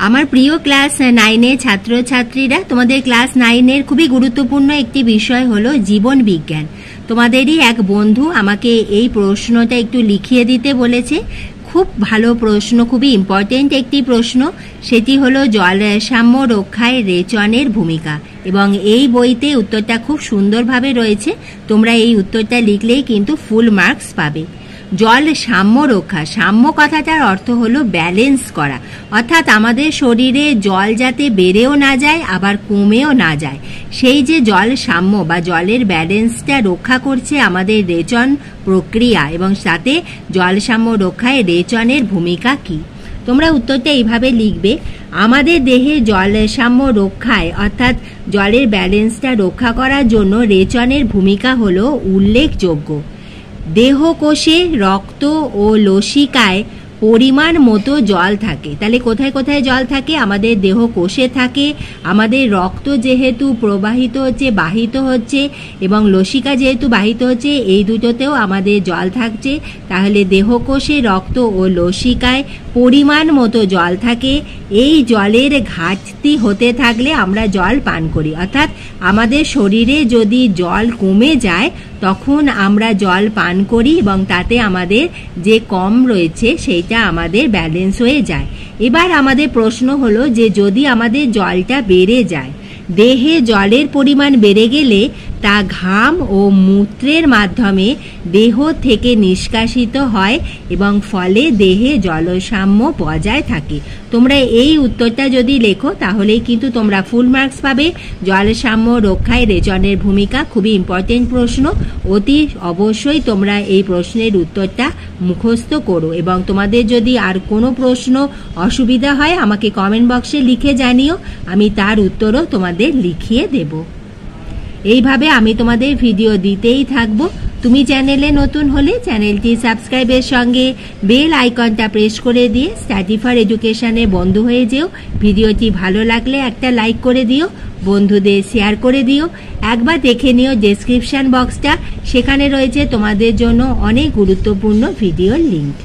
আমার প্রিয় ক্লাস 9 এর ছাত্রছাত্রীরা, তোমাদের ক্লাস 9 এর খুবই গুরুত্বপূর্ণ একটি বিষয় হলো জীবন বিজ্ঞান। তোমাদেরই এক বন্ধু আমাকে এই প্রশ্নটা একটু লিখিয়ে দিতে বলেছে। খুব ভালো প্রশ্ন, খুবই ইম্পর্টেন্ট একটি প্রশ্ন। সেটি হলো জল সাম্য রক্ষায় রেচনের ভূমিকা, এবং এই বইতে উত্তরটা খুব সুন্দরভাবে রয়েছে। তোমরা এই উত্তরটা লিখলেই কিন্তু ফুল মার্কস পাবে। জল সাম্য রক্ষা, সাম্য কথাটার অর্থ হলো ব্যালেন্স করা, অর্থাৎ আমাদের শরীরে জল যাতে বেড়েও না যায় আবার কমেও না যায়, সেই যে জল সাম্য বা জলের ব্যালেন্সটা রক্ষা করছে আমাদের রেচন প্রক্রিয়া, এবং সাথে জল সাম্য রক্ষায় রেচনের ভূমিকা কি। তোমরা উত্তরটা এইভাবে লিখবে, আমাদের দেহে জল সাম্য রক্ষায় অর্থাৎ জলের ব্যালেন্সটা রক্ষা করার জন্য রেচনের ভূমিকা হলো উল্লেখযোগ্য। দেহকোষে, রক্ত ও লসিকায় পরিমাণ মতো জল থাকে। তাহলে কোথায় কোথায় জল থাকে? আমাদের দেহকোষে থাকে, আমাদের রক্ত যেহেতু প্রবাহিত হচ্ছে, বাহিত হচ্ছে, এবং লসিকা যেহেতু বাহিত হচ্ছে, এই দুটোতেও আমাদের জল থাকছে। তাহলে দেহকোষে, রক্ত ও লসিকায় পরিমাণ মতো জল থাকে। এই জলের ঘাটতি হতে থাকলে আমরা জল পান করি, অর্থাৎ আমাদের শরীরে যদি জল কমে যায় তখন আমরা জল পান করি, এবং তাতে আমাদের যে কম রয়েছে সেইটা আমাদের ব্যালেন্স হয়ে যায়। এবার আমাদের প্রশ্ন হলো যে যদি আমাদের জলটা বেড়ে যায়, দেহে জলের পরিমাণ বেড়ে গেলে তা ঘাম ও মূত্রের মাধ্যমে দেহ থেকে নিষ্কাশিত হয়, এবং ফলে দেহে জলসাম্য বজায় থাকে। তোমরা এই উত্তরটা যদি লেখো তাহলেই কিন্তু তোমরা ফুল মার্কস পাবে। জলসাম্য রক্ষায় রেচনের ভূমিকা খুবই ইম্পর্টেন্ট প্রশ্ন। অতি অবশ্যই তোমরা এই প্রশ্নের উত্তরটা মুখস্থ করো, এবং তোমাদের যদি আর কোনো প্রশ্ন অসুবিধা হয় আমাকে কমেন্ট বক্সে লিখে জানিও, আমি তার উত্তরও তোমাদের লিখিয়ে দেব। এইভাবে আমি তোমাদের ভিডিও দিতেই থাকবো। তুমি চ্যানেলে নতুন হলে চ্যানেলটি সাবস্ক্রাইবের সঙ্গে বেল আইকনটা প্রেস করে দিয়ে স্টাডি ফর এডুকেশনে বন্ধু হয়ে যেও। ভিডিওটি ভালো লাগলে একটা লাইক করে দিও, বন্ধুদের শেয়ার করে দিও। একবার দেখে নিও ডেসক্রিপশন বক্সটা, সেখানে রয়েছে তোমাদের জন্য অনেক গুরুত্বপূর্ণ ভিডিওর লিঙ্ক।